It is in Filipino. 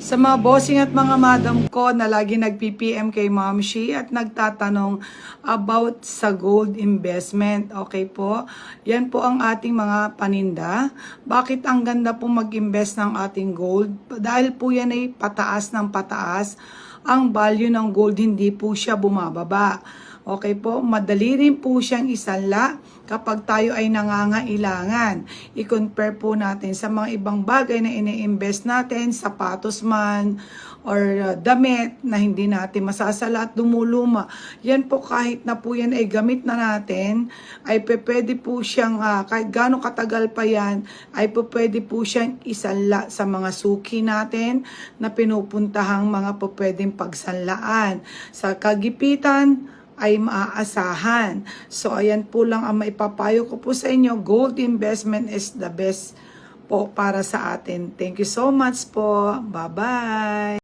Sa mga bossing at mga madam ko na lagi nag-PPM kay Ma'am Shi at nagtatanong about sa gold investment. Okay po? Yan po ang ating mga paninda. Bakit ang ganda po mag-invest ng ating gold? Dahil po yan ay pataas ng pataas. Ang value ng gold hindi po siya bumababa. Okay po, madali rin po siyang isanla kapag tayo ay nangangailangan. I-compare po natin sa mga ibang bagay na ini-invest natin, sapatos man or damit na hindi natin masasala at dumuluma. Yan po kahit na po yan ay gamit na natin, ay pwede po siyang, kahit gaano katagal pa yan, ay pwede po siyang isanla sa mga suki natin na pinupuntahang mga pwedeng pagsanlaan. Sa kagipitan, ay maaasahan. So, ayan po lang ang maipapayo ko po sa inyo. Gold investment is the best po para sa atin. Thank you so much po. Bye-bye!